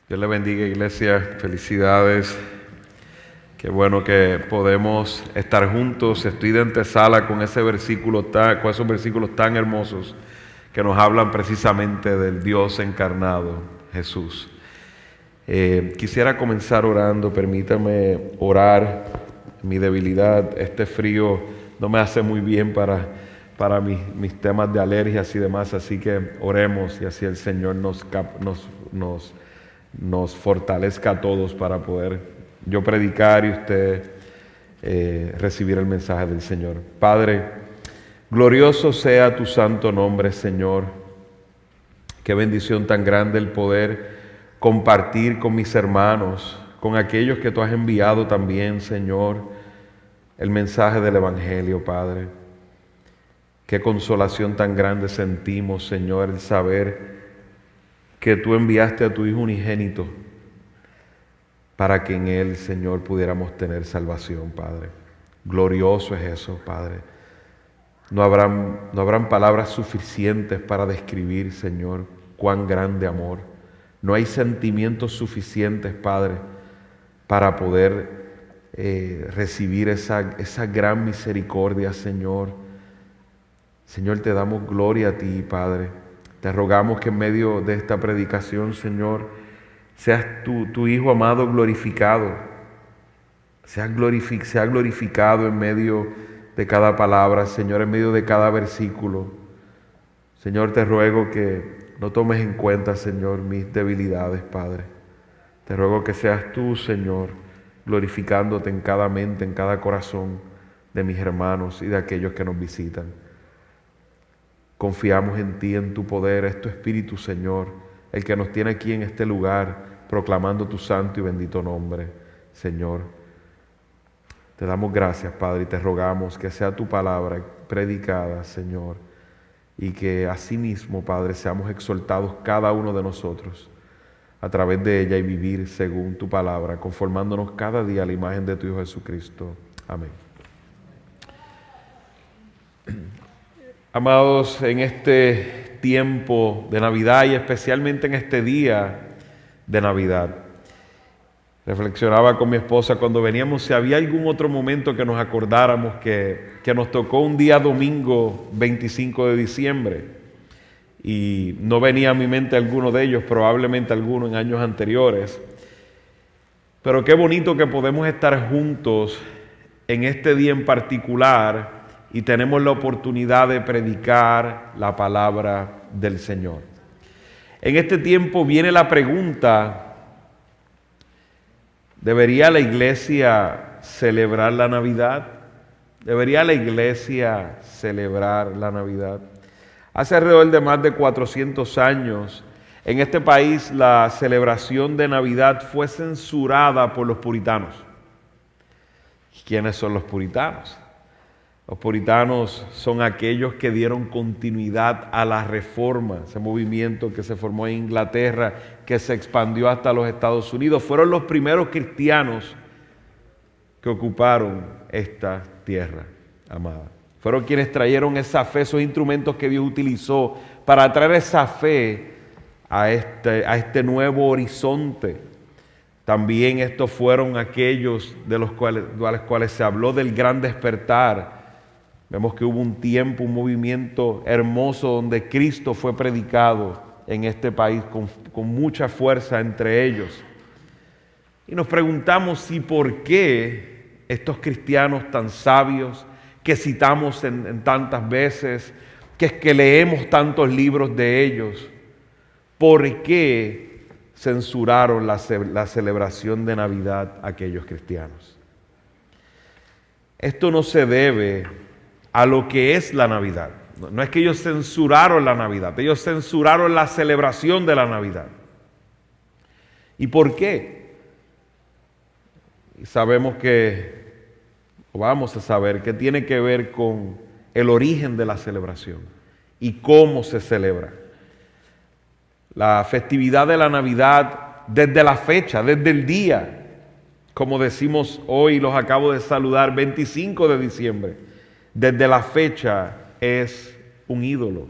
Dios le bendiga, iglesia. Felicidades. Qué bueno que podemos estar juntos. Estoy de antesala con esos versículos tan hermosos que nos hablan precisamente del Dios encarnado, Jesús. Quisiera comenzar orando. Permítame orar. Mi debilidad, este frío no me hace muy bien para mis temas de alergias y demás, así que oremos y así el Señor nos fortalezca a todos para poder yo predicar y usted recibir el mensaje del Señor. Padre, glorioso sea tu santo nombre, Señor. Qué bendición tan grande el poder compartir con mis hermanos, con aquellos que tú has enviado también, Señor, el mensaje del Evangelio, Padre. Qué consolación tan grande sentimos, Señor, el saber que tú enviaste a tu Hijo unigénito para que en Él, Señor, pudiéramos tener salvación, Padre. Glorioso es eso, Padre. No habrán palabras suficientes para describir, Señor, cuán grande amor. No hay sentimientos suficientes, Padre, para poder recibir esa gran misericordia, Señor. Señor, te damos gloria a ti, Padre. Te rogamos que en medio de esta predicación, Señor, seas tu Hijo amado glorificado. Sea glorificado en medio de cada palabra, Señor, en medio de cada versículo. Señor, te ruego que no tomes en cuenta, Señor, mis debilidades, Padre. Te ruego que seas tú, Señor, glorificándote en cada mente, en cada corazón de mis hermanos y de aquellos que nos visitan. Confiamos en ti, en tu poder, es tu Espíritu, Señor, el que nos tiene aquí en este lugar, proclamando tu santo y bendito nombre, Señor. Te damos gracias, Padre, y te rogamos que sea tu palabra predicada, Señor, y que asimismo, Padre, seamos exaltados cada uno de nosotros a través de ella y vivir según tu palabra, conformándonos cada día a la imagen de tu Hijo Jesucristo. Amén. Amados, en este tiempo de Navidad y especialmente en este día de Navidad, reflexionaba con mi esposa cuando veníamos si había algún otro momento que nos acordáramos que nos tocó un día domingo 25 de diciembre y no venía a mi mente alguno de ellos, probablemente alguno en años anteriores. Pero qué bonito que podemos estar juntos en este día en particular y tenemos la oportunidad de predicar la palabra del Señor. En este tiempo viene la pregunta: ¿debería la iglesia celebrar la Navidad? ¿Debería la iglesia celebrar la Navidad? Hace alrededor de más de 400 años, en este país la celebración de Navidad fue censurada por los puritanos. ¿Quiénes son los puritanos? Los puritanos son aquellos que dieron continuidad a la reforma, ese movimiento que se formó en Inglaterra, que se expandió hasta los Estados Unidos. Fueron los primeros cristianos que ocuparon esta tierra amada. Fueron quienes trajeron esa fe, esos instrumentos que Dios utilizó para traer esa fe a este nuevo horizonte. También estos fueron aquellos de los cuales se habló del gran despertar. Vemos que hubo un tiempo, un movimiento hermoso donde Cristo fue predicado en este país con mucha fuerza entre ellos. Y nos preguntamos si por qué estos cristianos tan sabios que citamos en tantas veces, que leemos tantos libros de ellos, ¿por qué censuraron la celebración de Navidad a aquellos cristianos? Esto no se debe a lo que es la Navidad. No es que ellos censuraron la Navidad, ellos censuraron la celebración de la Navidad. ¿Y por qué? Y sabemos vamos a saber que tiene que ver con el origen de la celebración y cómo se celebra. La festividad de la Navidad, desde la fecha, desde el día, como decimos hoy, los acabo de saludar, 25 de diciembre, desde la fecha es un ídolo.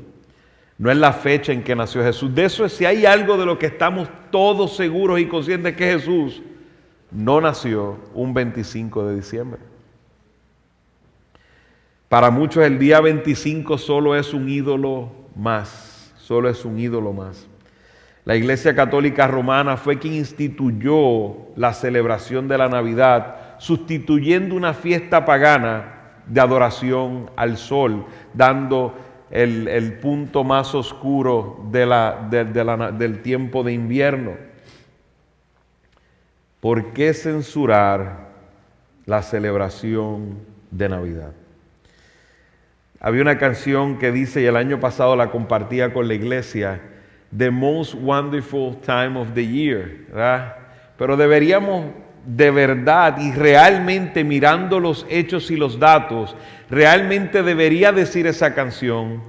no es la fecha en que nació Jesús. De eso, si hay algo de lo que estamos todos seguros y conscientes, que Jesús no nació un 25 de diciembre. Para muchos el día 25 solo es un ídolo más, solo es un ídolo más. La Iglesia Católica Romana fue quien instituyó la celebración de la Navidad, sustituyendo una fiesta pagana de adoración al sol, dando el punto más oscuro del tiempo de invierno. ¿Por qué censurar la celebración de Navidad? Había una canción que dice, y el año pasado la compartía con la iglesia, "The most wonderful time of the year", ¿verdad? Pero deberíamos de verdad y realmente, mirando los hechos y los datos, realmente debería decir esa canción,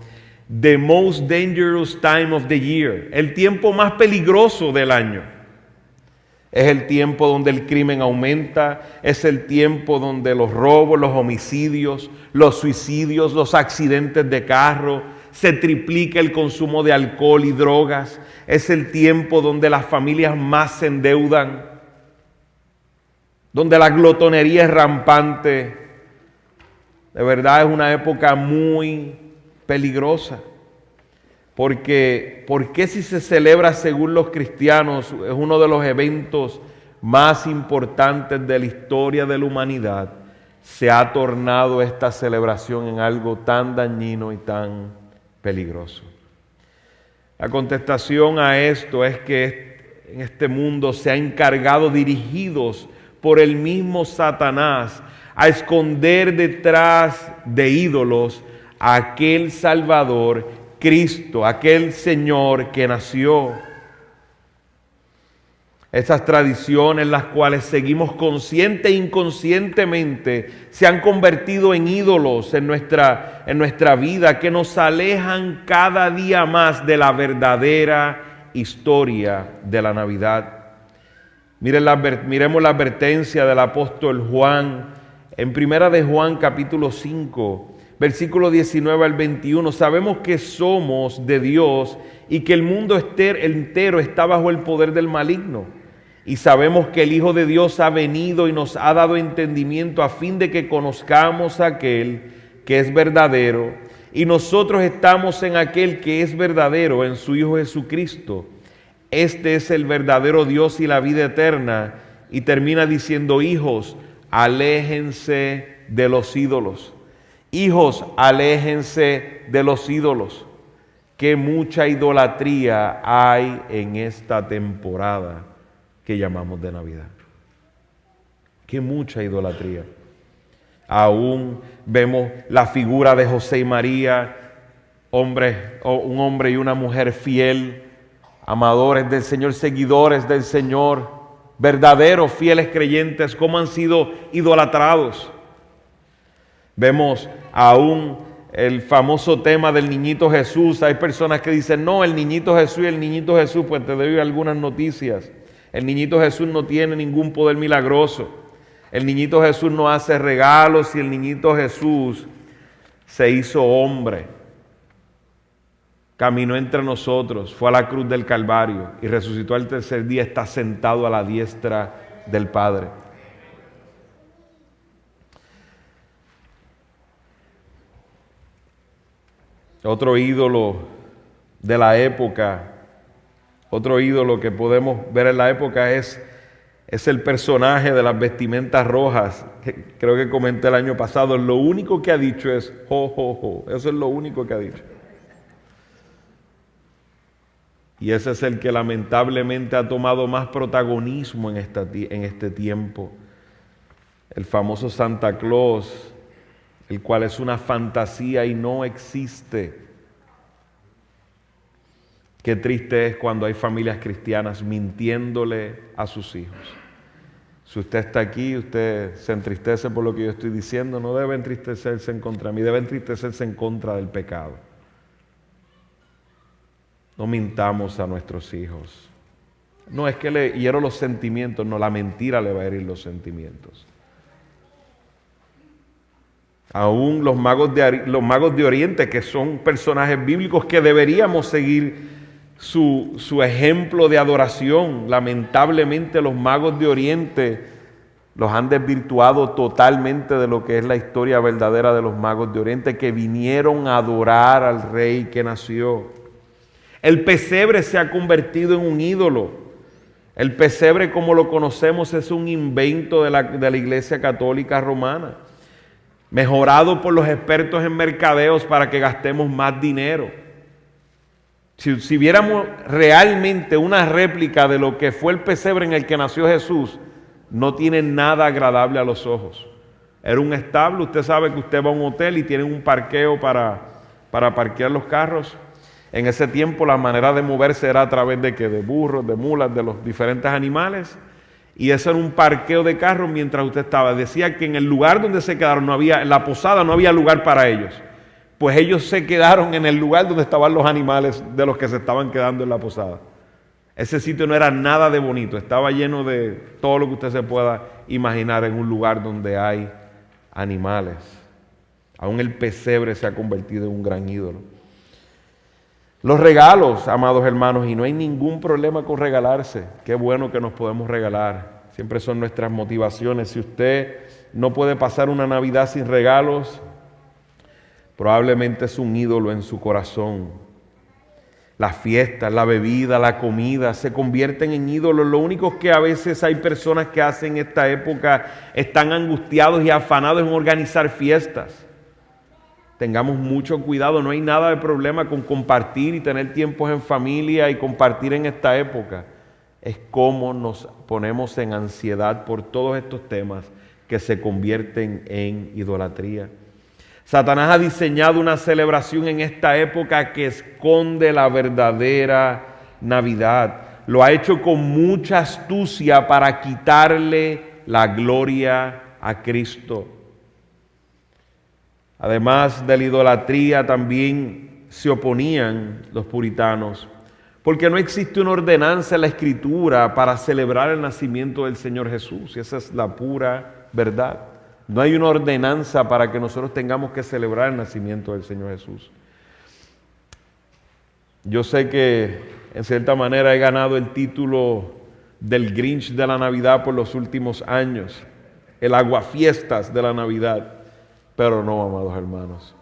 "The most dangerous time of the year", el tiempo más peligroso del año. Es el tiempo donde el crimen aumenta, es el tiempo donde los robos, los homicidios, los suicidios, los accidentes de carro, se triplica el consumo de alcohol y drogas, es el tiempo donde las familias más se endeudan, donde la glotonería es rampante. De verdad es una época muy peligrosa. Porque si se celebra según los cristianos, es uno de los eventos más importantes de la historia de la humanidad, se ha tornado esta celebración en algo tan dañino y tan peligroso. La contestación a esto es que en este mundo se ha encargado, dirigidos por el mismo Satanás, a esconder detrás de ídolos a aquel Salvador, Cristo, aquel Señor que nació. Esas tradiciones, las cuales seguimos consciente e inconscientemente, se han convertido en ídolos en nuestra vida, que nos alejan cada día más de la verdadera historia de la Navidad. Miremos la advertencia del apóstol Juan en Primera de Juan capítulo 5, versículo 19 al 21, sabemos que somos de Dios y que el mundo entero está bajo el poder del maligno. Y sabemos que el Hijo de Dios ha venido y nos ha dado entendimiento a fin de que conozcamos a aquel que es verdadero. Y nosotros estamos en aquel que es verdadero, en su Hijo Jesucristo. Este es el verdadero Dios y la vida eterna. Y termina diciendo, hijos, aléjense de los ídolos. Hijos, aléjense de los ídolos. Qué mucha idolatría hay en esta temporada que llamamos de Navidad. Qué mucha idolatría. Aún vemos la figura de José y María, un hombre y una mujer fiel, amadores del Señor, seguidores del Señor, verdaderos, fieles creyentes, cómo han sido idolatrados. Vemos aún el famoso tema del niñito Jesús. Hay personas que dicen, no, el niñito Jesús y el niñito Jesús, pues te doy algunas noticias. El niñito Jesús no tiene ningún poder milagroso. El niñito Jesús no hace regalos y el niñito Jesús se hizo hombre. Caminó entre nosotros, fue a la cruz del Calvario y resucitó al tercer día, está sentado a la diestra del Padre. Otro ídolo de la época, otro ídolo que podemos ver en la época es el personaje de las vestimentas rojas, que creo que comenté el año pasado. Lo único que ha dicho es jo, jo, jo. Eso es lo único que ha dicho. Y ese es el que lamentablemente ha tomado más protagonismo en este tiempo. El famoso Santa Claus, el cual es una fantasía y no existe. Qué triste es cuando hay familias cristianas mintiéndole a sus hijos. Si usted está aquí, usted se entristece por lo que yo estoy diciendo, no debe entristecerse en contra de mí, debe entristecerse en contra del pecado. No mintamos a nuestros hijos. No es que le hiero los sentimientos, no, la mentira le va a herir los sentimientos. Aún los magos de Oriente, que son personajes bíblicos que deberíamos seguir su ejemplo de adoración. Lamentablemente los magos de Oriente los han desvirtuado totalmente de lo que es la historia verdadera de los magos de Oriente, que vinieron a adorar al rey que nació. El pesebre se ha convertido en un ídolo. El pesebre, como lo conocemos, es un invento de la Iglesia Católica Romana, mejorado por los expertos en mercadeos para que gastemos más dinero. Si viéramos realmente una réplica de lo que fue el pesebre en el que nació Jesús, no tiene nada agradable a los ojos. Era un establo. Usted sabe que usted va a un hotel y tienen un parqueo para parquear los carros. En ese tiempo la manera de moverse era a través de burros, de mulas, de los diferentes animales. Y eso era un parqueo de carros mientras usted estaba. Decía que en el lugar donde se quedaron en la posada no había lugar para ellos. Pues ellos se quedaron en el lugar donde estaban los animales de los que se estaban quedando en la posada. Ese sitio no era nada de bonito, estaba lleno de todo lo que usted se pueda imaginar en un lugar donde hay animales. Aún el pesebre se ha convertido en un gran ídolo. Los regalos, amados hermanos, y no hay ningún problema con regalarse. Qué bueno que nos podemos regalar. Siempre son nuestras motivaciones. Si usted no puede pasar una Navidad sin regalos, probablemente es un ídolo en su corazón. Las fiestas, la bebida, la comida se convierten en ídolos. Lo único que a veces hay personas que hacen en esta época están angustiados y afanados en organizar fiestas. Tengamos mucho cuidado, no hay nada de problema con compartir y tener tiempos en familia y compartir en esta época. Es cómo nos ponemos en ansiedad por todos estos temas que se convierten en idolatría. Satanás ha diseñado una celebración en esta época que esconde la verdadera Navidad. Lo ha hecho con mucha astucia para quitarle la gloria a Cristo. Además de la idolatría, también se oponían los puritanos, porque no existe una ordenanza en la Escritura para celebrar el nacimiento del Señor Jesús. Y esa es la pura verdad. No hay una ordenanza para que nosotros tengamos que celebrar el nacimiento del Señor Jesús. Yo sé que en cierta manera he ganado el título del Grinch de la Navidad por los últimos años, el aguafiestas de la Navidad, pero no, amados hermanos.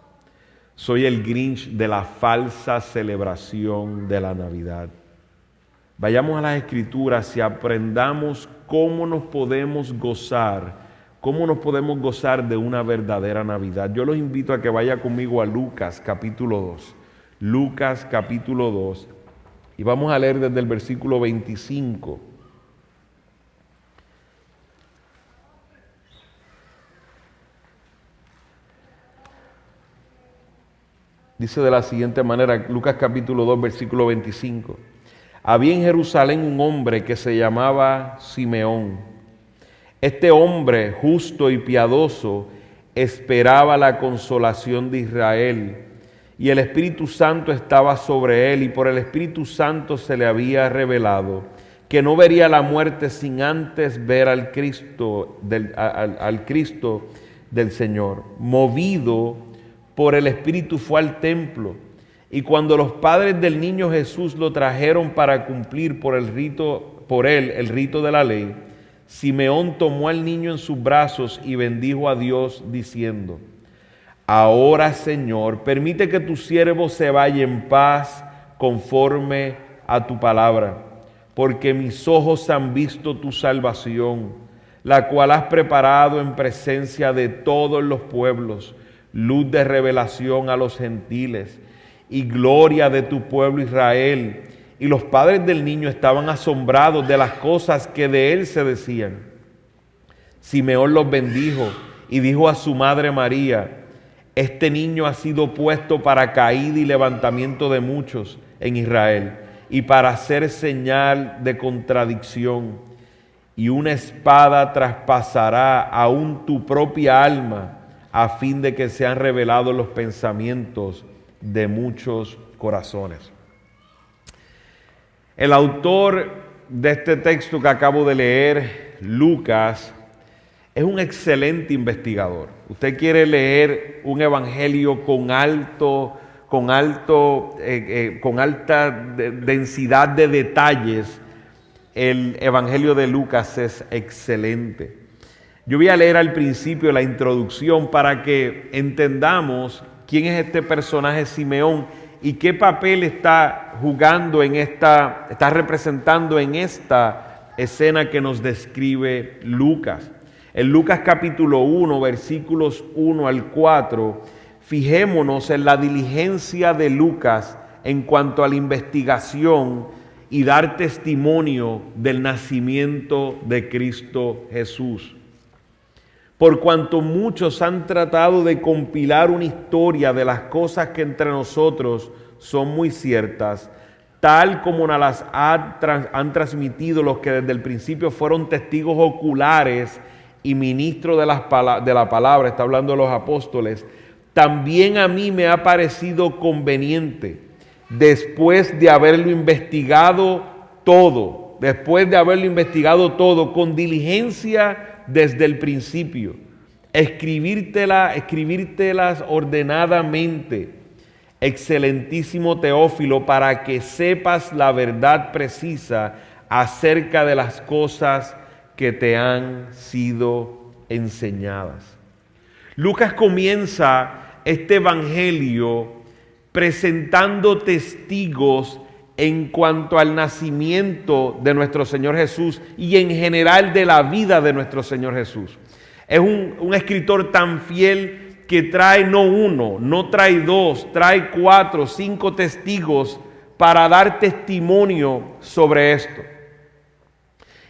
Soy el Grinch de la falsa celebración de la Navidad. Vayamos a las Escrituras y aprendamos cómo nos podemos gozar. ¿Cómo nos podemos gozar de una verdadera Navidad? Yo los invito a que vaya conmigo a Lucas capítulo 2. Lucas capítulo 2. Y vamos a leer desde el versículo 25. Dice de la siguiente manera, Lucas capítulo 2, versículo 25. Había en Jerusalén un hombre que se llamaba Simeón. Este hombre justo y piadoso esperaba la consolación de Israel, y el Espíritu Santo estaba sobre él, y por el Espíritu Santo se le había revelado que no vería la muerte sin antes ver al Cristo del Señor. Movido por el Espíritu fue al templo, y cuando los padres del niño Jesús lo trajeron para cumplir por él el rito de la ley, Simeón tomó al niño en sus brazos y bendijo a Dios diciendo: Ahora, Señor, permite que tu siervo se vaya en paz conforme a tu palabra, porque mis ojos han visto tu salvación, la cual has preparado en presencia de todos los pueblos, luz de revelación a los gentiles y gloria de tu pueblo Israel. Y los padres del niño estaban asombrados de las cosas que de él se decían. Simeón los bendijo y dijo a su madre María: Este niño ha sido puesto para caída y levantamiento de muchos en Israel, y para hacer señal de contradicción. Y una espada traspasará aún tu propia alma, a fin de que sean revelados los pensamientos de muchos corazones. El autor de este texto que acabo de leer, Lucas, es un excelente investigador. Usted quiere leer un evangelio con alta densidad de detalles, el evangelio de Lucas es excelente. Yo voy a leer al principio la introducción para que entendamos quién es este personaje Simeón y qué papel está jugando está representando en esta escena que nos describe Lucas. En Lucas capítulo 1, versículos 1 al 4, fijémonos en la diligencia de Lucas en cuanto a la investigación y dar testimonio del nacimiento de Cristo Jesús. Por cuanto muchos han tratado de compilar una historia de las cosas que entre nosotros son muy ciertas, tal como nos las han transmitido los que desde el principio fueron testigos oculares y ministros de la palabra, está hablando de los apóstoles, también a mí me ha parecido conveniente, después de haberlo investigado todo con diligencia desde el principio, escribírtelas ordenadamente, excelentísimo Teófilo, para que sepas la verdad precisa acerca de las cosas que te han sido enseñadas. Lucas comienza este evangelio presentando testigos en cuanto al nacimiento de nuestro Señor Jesús y en general de la vida de nuestro Señor Jesús. Es un escritor tan fiel que trae no uno, no trae dos, trae 4, 5 testigos para dar testimonio sobre esto.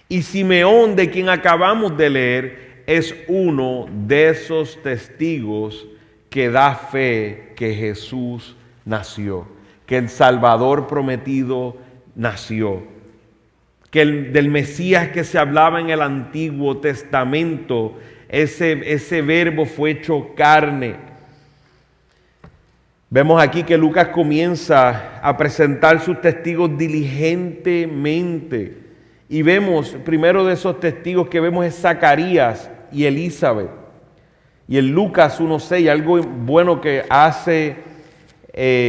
Y Simeón, de quien acabamos de leer, es uno de esos testigos que da fe que Jesús nació, que el Salvador prometido nació, que del Mesías que se hablaba en el Antiguo Testamento, ese verbo fue hecho carne. Vemos aquí que Lucas comienza a presentar sus testigos diligentemente. Y vemos, primero de esos testigos que vemos es Zacarías y Elizabeth. Y en Lucas 1:6, algo bueno que hace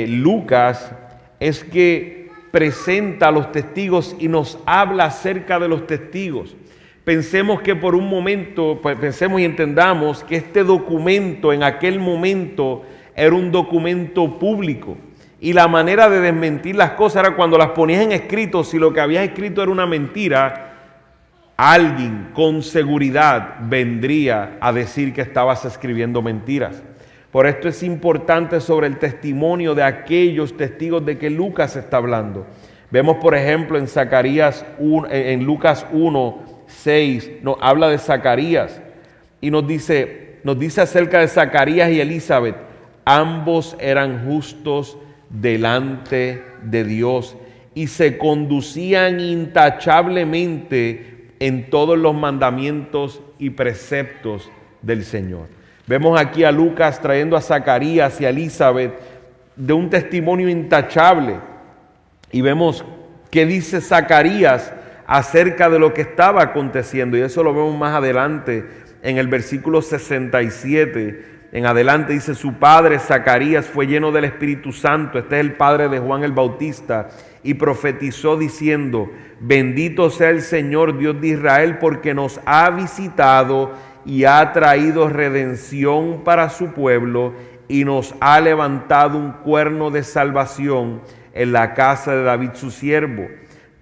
Lucas es que presenta a los testigos y nos habla acerca de los testigos. Pensemos que por un momento, pensemos y entendamos que este documento en aquel momento era un documento público. Y la manera de desmentir las cosas era cuando las ponías en escrito. Si lo que habías escrito era una mentira, alguien con seguridad vendría a decir que estabas escribiendo mentiras. Por esto es importante sobre el testimonio de aquellos testigos de que Lucas está hablando. Vemos, por ejemplo, en Lucas 1:6, nos habla de Zacarías y nos dice acerca de Zacarías y Elizabeth: ambos eran justos delante de Dios y se conducían intachablemente en todos los mandamientos y preceptos del Señor. Vemos aquí a Lucas trayendo a Zacarías y a Elizabeth de un testimonio intachable. Y vemos qué dice Zacarías acerca de lo que estaba aconteciendo. Y eso lo vemos más adelante en el versículo 67. En adelante dice: su padre Zacarías fue lleno del Espíritu Santo. Este es el padre de Juan el Bautista. Y profetizó diciendo: bendito sea el Señor Dios de Israel, porque nos ha visitado y ha traído redención para su pueblo y nos ha levantado un cuerno de salvación en la casa de David su siervo,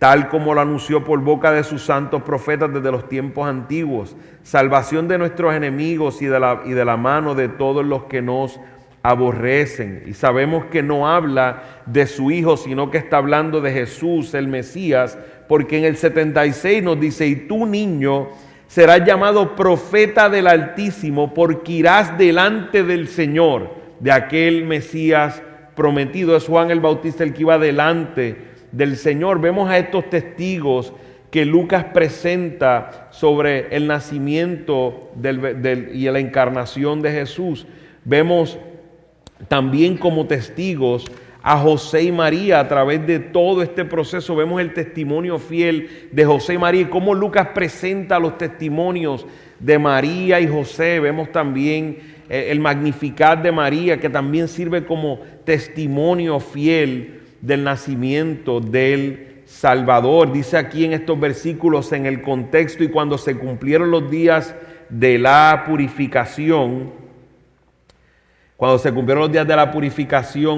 tal como lo anunció por boca de sus santos profetas desde los tiempos antiguos, salvación de nuestros enemigos y de la mano de todos los que nos aborrecen. Y sabemos que no habla de su hijo, sino que está hablando de Jesús, el Mesías, porque en el 76 nos dice: y tú, niño, serás llamado profeta del Altísimo, porque irás delante del Señor, de aquel Mesías prometido. Es Juan el Bautista el que iba delante del Señor. Vemos a estos testigos que Lucas presenta sobre el nacimiento y la encarnación de Jesús. Vemos también como testigos a José y María. A través de todo este proceso vemos el testimonio fiel de José y María y cómo Lucas presenta los testimonios de María y José. Vemos también el Magnificat de María, que también sirve como testimonio fiel del nacimiento del Salvador. Dice aquí en estos versículos, en el contexto: y cuando se cumplieron los días de la purificación,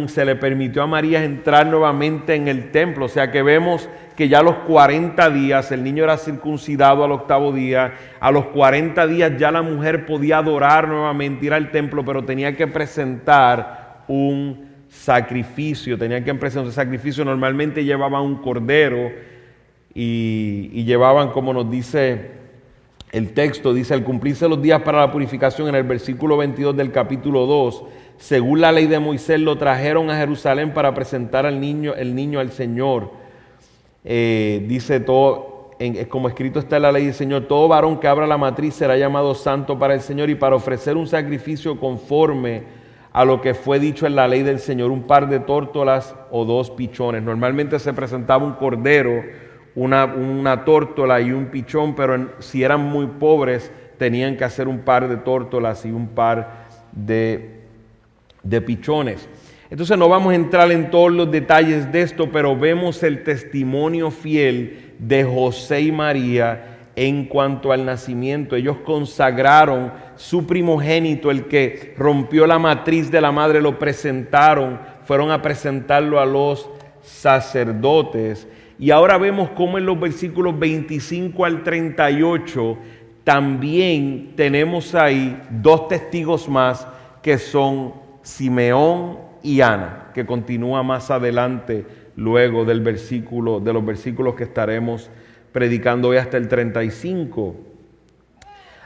se le permitió a María entrar nuevamente en el templo. O sea que vemos que ya a los 40 días, el niño era circuncidado al 8º día, a los 40 días ya la mujer podía adorar nuevamente, ir al templo, pero tenía que presentar un sacrificio. Normalmente llevaban un cordero y llevaban, como nos dice el texto, dice: al cumplirse los días para la purificación, en el versículo 22 del capítulo 2, según la ley de Moisés, lo trajeron a Jerusalén para presentar el niño al Señor. Dice todo, como escrito está en la ley del Señor: todo varón que abra la matriz será llamado santo para el Señor, y para ofrecer un sacrificio conforme a lo que fue dicho en la ley del Señor, un par de tórtolas o 2 pichones. Normalmente se presentaba un cordero, una tórtola y un pichón, pero si eran muy pobres tenían que hacer un par de tórtolas y un par de pichones. Entonces no vamos a entrar en todos los detalles de esto, pero vemos el testimonio fiel de José y María en cuanto al nacimiento. Ellos consagraron su primogénito, el que rompió la matriz de la madre, lo presentaron, fueron a presentarlo a los sacerdotes. Y ahora vemos cómo en los versículos 25 al 38 también tenemos ahí 2 testigos más, que son Simeón y Ana, que continúa más adelante luego de los versículos que estaremos predicando hoy hasta el 35.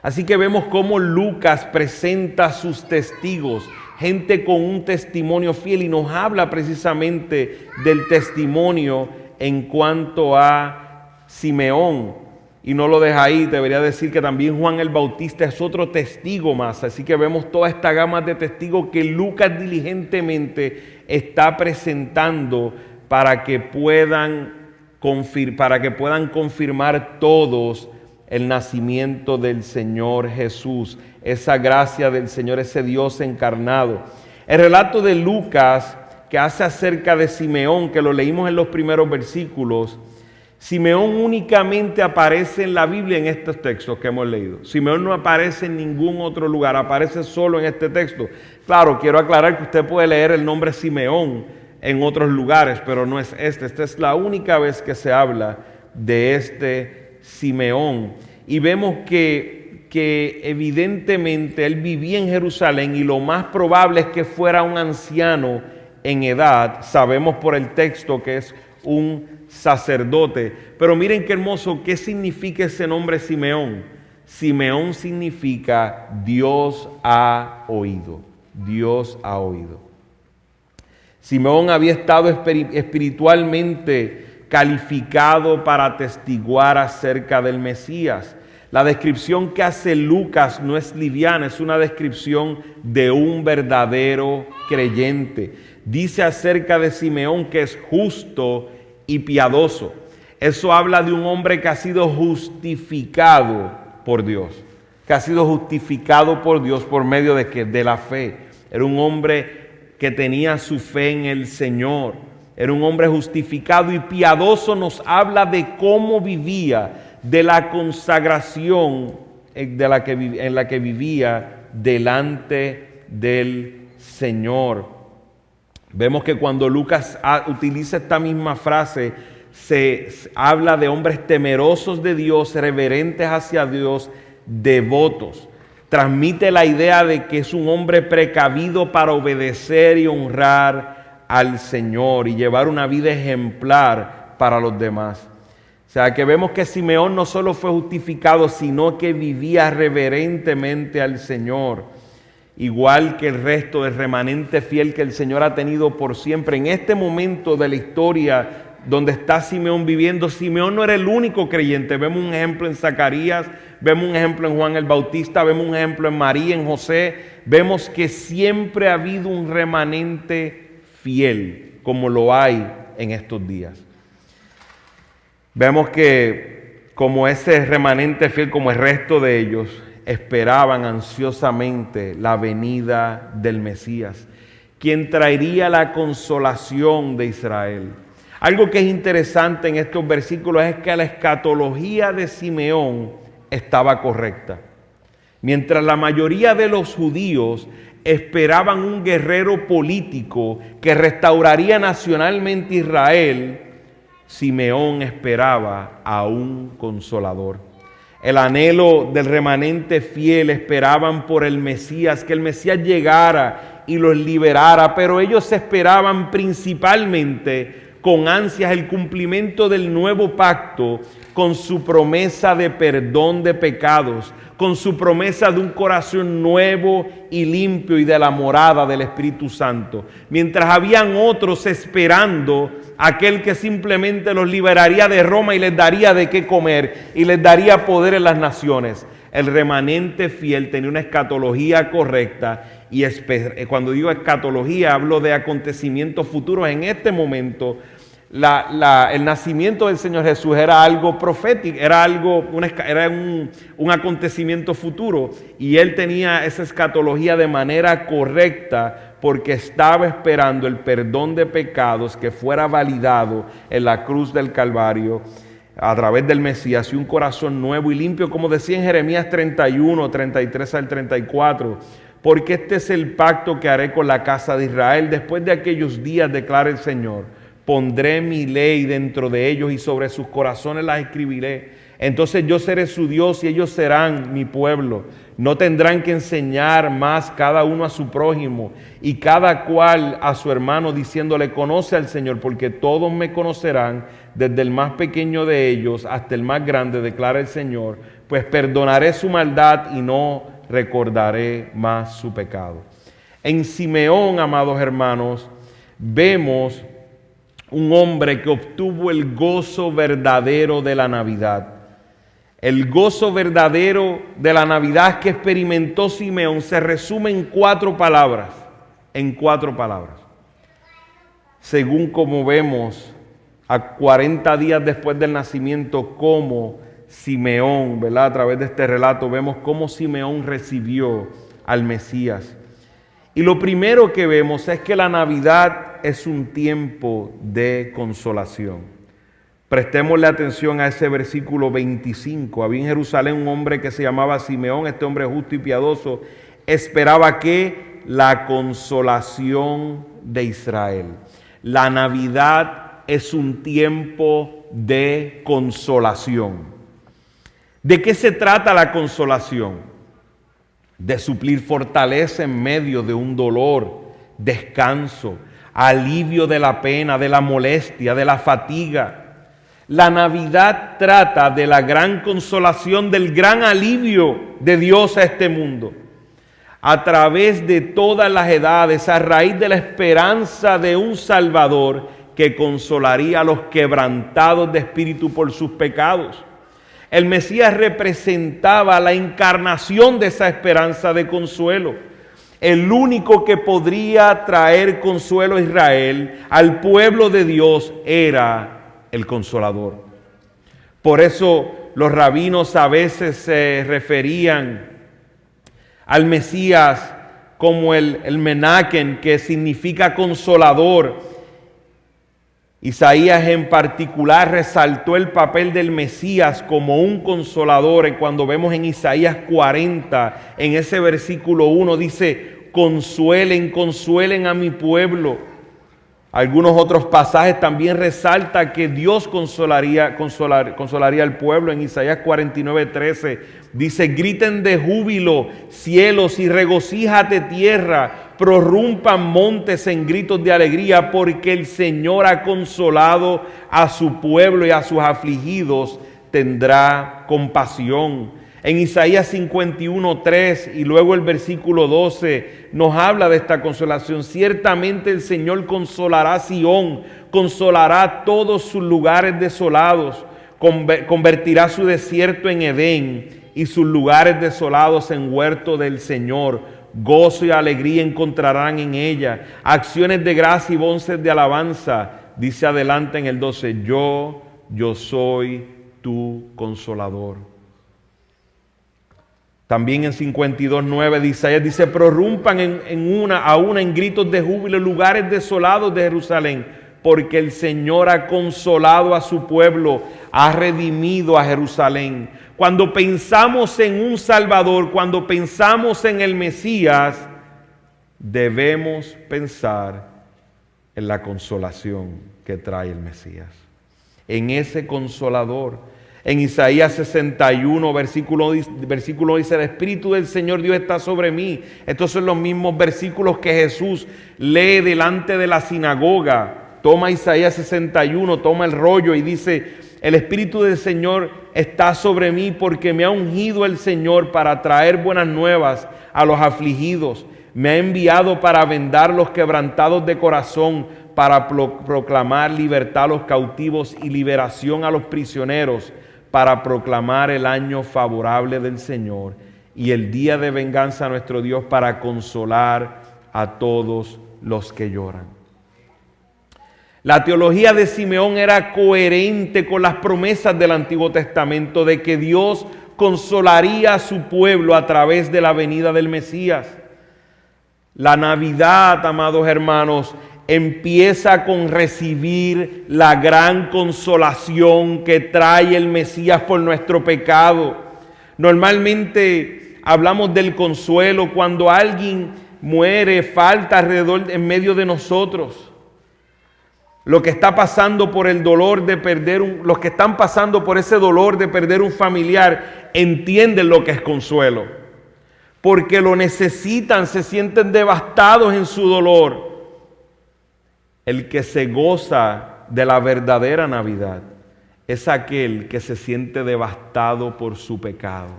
Así que vemos cómo Lucas presenta sus testigos, gente con un testimonio fiel, y nos habla precisamente del testimonio en cuanto a Simeón. Y no lo deja ahí, debería decir que también Juan el Bautista es otro testigo más. Así que vemos toda esta gama de testigos que Lucas diligentemente está presentando para que puedan confirmar todos el nacimiento del Señor Jesús, esa gracia del Señor, ese Dios encarnado. El relato de Lucas que hace acerca de Simeón, que lo leímos en los primeros versículos, Simeón únicamente aparece en la Biblia en estos textos que hemos leído. Simeón no aparece en ningún otro lugar, aparece solo en este texto. Claro, quiero aclarar que usted puede leer el nombre Simeón en otros lugares, pero no es este. Esta es la única vez que se habla de este Simeón. Y vemos que evidentemente él vivía en Jerusalén, y lo más probable es que fuera un anciano en edad. Sabemos por el texto que es un sacerdote. Pero miren qué hermoso, ¿qué significa ese nombre Simeón? Simeón significa Dios ha oído. Dios ha oído. Simeón había estado espiritualmente calificado para atestiguar acerca del Mesías. La descripción que hace Lucas no es liviana, es una descripción de un verdadero creyente. Dice acerca de Simeón que es justo y piadoso. Eso habla de un hombre que ha sido justificado por Dios, por medio de la fe. Era un hombre que tenía su fe en el Señor, era un hombre justificado, y piadoso nos habla de cómo vivía, de la consagración en la que vivía delante del Señor. Vemos que cuando Lucas utiliza esta misma frase, se habla de hombres temerosos de Dios, reverentes hacia Dios, devotos. Transmite la idea de que es un hombre precavido para obedecer y honrar al Señor y llevar una vida ejemplar para los demás. O sea que vemos que Simeón no solo fue justificado, sino que vivía reverentemente al Señor, igual que el resto del remanente fiel que el Señor ha tenido por siempre. En este momento de la historia donde está Simeón viviendo, Simeón no era el único creyente. Vemos un ejemplo en Zacarías, vemos un ejemplo en Juan el Bautista, vemos un ejemplo en María, en José. Vemos que siempre ha habido un remanente fiel, como lo hay en estos días. Vemos que como ese remanente fiel, como el resto de ellos, esperaban ansiosamente la venida del Mesías, quien traería la consolación de Israel. Algo que es interesante en estos versículos es que la escatología de Simeón estaba correcta. Mientras la mayoría de los judíos esperaban un guerrero político que restauraría nacionalmente Israel, Simeón esperaba a un consolador. El anhelo del remanente fiel esperaban por el Mesías, que el Mesías llegara y los liberara, pero ellos esperaban principalmente con ansias el cumplimiento del nuevo pacto, con su promesa de perdón de pecados, con su promesa de un corazón nuevo y limpio y de la morada del Espíritu Santo. Mientras habían otros esperando aquel que simplemente los liberaría de Roma y les daría de qué comer y les daría poder en las naciones. El remanente fiel tenía una escatología correcta y cuando digo escatología hablo de acontecimientos futuros. En este momento el nacimiento del Señor Jesús era algo profético, era un acontecimiento futuro, y él tenía esa escatología de manera correcta porque estaba esperando el perdón de pecados que fuera validado en la cruz del Calvario a través del Mesías, y un corazón nuevo y limpio, como decía en Jeremías 31, 33 al 34, porque este es el pacto que haré con la casa de Israel después de aquellos días, declara el Señor. Pondré mi ley dentro de ellos y sobre sus corazones las escribiré. Entonces yo seré su Dios y ellos serán mi pueblo. No tendrán que enseñar más cada uno a su prójimo y cada cual a su hermano, diciéndole: conoce al Señor, porque todos me conocerán, desde el más pequeño de ellos hasta el más grande, declara el Señor, pues perdonaré su maldad y no recordaré más su pecado. En Simeón, amados hermanos, vemos un hombre que obtuvo el gozo verdadero de la Navidad. El gozo verdadero de la Navidad que experimentó Simeón se resume en cuatro palabras. Según como vemos a 40 días después del nacimiento, cómo Simeón, ¿verdad? A través de este relato vemos cómo Simeón recibió al Mesías. Y lo primero que vemos es que la Navidad es un tiempo de consolación. Prestémosle atención a ese versículo 25. Había en Jerusalén un hombre que se llamaba Simeón. Este hombre justo y piadoso esperaba que la consolación de Israel. La Navidad es un tiempo de consolación. ¿De qué se trata la consolación? De suplir fortaleza en medio de un dolor, descanso, alivio de la pena, de la molestia, de la fatiga. La Navidad trata de la gran consolación, del gran alivio de Dios a este mundo. A través de todas las edades, a raíz de la esperanza de un Salvador que consolaría a los quebrantados de espíritu por sus pecados. El Mesías representaba la encarnación de esa esperanza de consuelo. El único que podría traer consuelo a Israel, al pueblo de Dios, era el Consolador. Por eso los rabinos a veces se referían al Mesías como el Menaken, que significa consolador. Isaías en particular resaltó el papel del Mesías como un consolador. Y cuando vemos en Isaías 40, en ese versículo 1, dice: consuelen, consuelen a mi pueblo. Algunos otros pasajes también resalta que Dios consolaría al pueblo. En Isaías 49:13 dice: griten de júbilo cielos y regocíjate tierra, prorrumpan montes en gritos de alegría, porque el Señor ha consolado a su pueblo y a sus afligidos tendrá compasión. En Isaías 51:3 y luego el versículo 12 nos habla de esta consolación. Ciertamente el Señor consolará a Sión, consolará todos sus lugares desolados, convertirá su desierto en Edén y sus lugares desolados en huerto del Señor. Gozo y alegría encontrarán en ella, acciones de gracia y voces de alabanza. Dice adelante en el 12: yo soy tu consolador. También en 52:9 de Isaías dice: prorrumpan a una en gritos de júbilo lugares desolados de Jerusalén, porque el Señor ha consolado a su pueblo, ha redimido a Jerusalén. Cuando pensamos en un Salvador, cuando pensamos en el Mesías, debemos pensar en la consolación que trae el Mesías, en ese consolador. En Isaías 61, versículo dice: el Espíritu del Señor Dios está sobre mí. Estos son los mismos versículos que Jesús lee delante de la sinagoga. Toma Isaías 61, toma el rollo y dice: el Espíritu del Señor está sobre mí porque me ha ungido el Señor para traer buenas nuevas a los afligidos. Me ha enviado para vendar los quebrantados de corazón, para proclamar libertad a los cautivos y liberación a los prisioneros, para proclamar el año favorable del Señor y el día de venganza a nuestro Dios, para consolar a todos los que lloran. La teología de Simeón era coherente con las promesas del Antiguo Testamento de que Dios consolaría a su pueblo a través de la venida del Mesías. La Navidad, amados hermanos, empieza con recibir la gran consolación que trae el Mesías por nuestro pecado. Normalmente hablamos del consuelo cuando alguien muere, falta alrededor, en medio de nosotros. Lo que está pasando por el dolor de perder los que están pasando por ese dolor de perder un familiar entienden lo que es consuelo, porque lo necesitan, se sienten devastados en su dolor. El que se goza de la verdadera Navidad es aquel que se siente devastado por su pecado,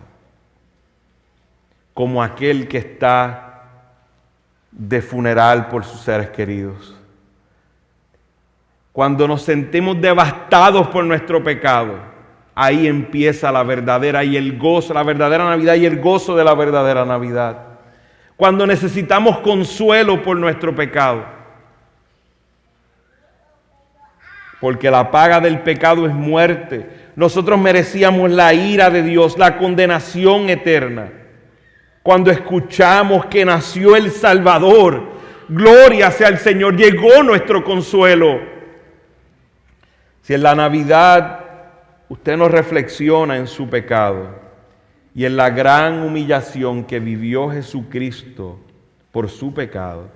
como aquel que está de funeral por sus seres queridos. Cuando nos sentimos devastados por nuestro pecado, ahí empieza la verdadera y el gozo, la verdadera Navidad y el gozo de la verdadera Navidad. Cuando necesitamos consuelo por nuestro pecado, porque la paga del pecado es muerte. Nosotros merecíamos la ira de Dios, la condenación eterna. Cuando escuchamos que nació el Salvador, gloria sea al Señor, llegó nuestro consuelo. Si en la Navidad usted no reflexiona en su pecado y en la gran humillación que vivió Jesucristo por su pecado,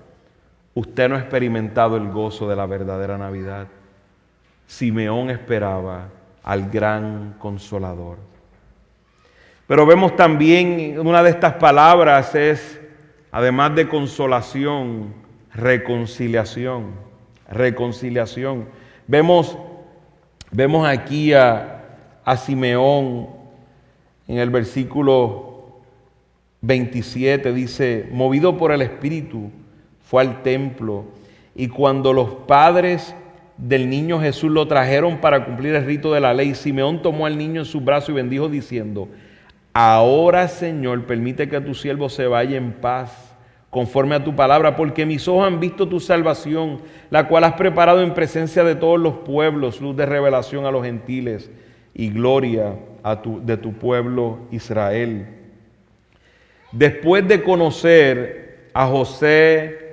usted no ha experimentado el gozo de la verdadera Navidad. Simeón esperaba al gran consolador. Pero vemos también, una de estas palabras es, además de consolación, reconciliación. Reconciliación. Vemos aquí a Simeón en el versículo 27, dice: movido por el Espíritu, fue al templo, y cuando los padres del niño Jesús lo trajeron para cumplir el rito de la ley, Simeón tomó al niño en sus brazos y bendijo diciendo: ahora, Señor, permite que tu siervo se vaya en paz, conforme a tu palabra, porque mis ojos han visto tu salvación, la cual has preparado en presencia de todos los pueblos, luz de revelación a los gentiles y gloria de tu pueblo Israel. Después de conocer a José,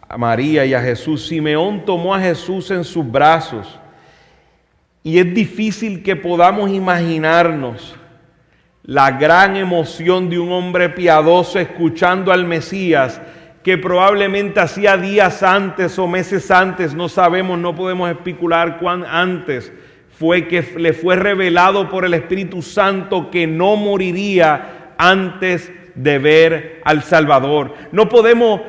a María y a Jesús, Simeón tomó a Jesús en sus brazos. Y es difícil que podamos imaginarnos la gran emoción de un hombre piadoso escuchando al Mesías, que probablemente hacía días antes o meses antes, no sabemos, no podemos especular cuán antes, fue que le fue revelado por el Espíritu Santo que no moriría antes de ver al Salvador. No podemos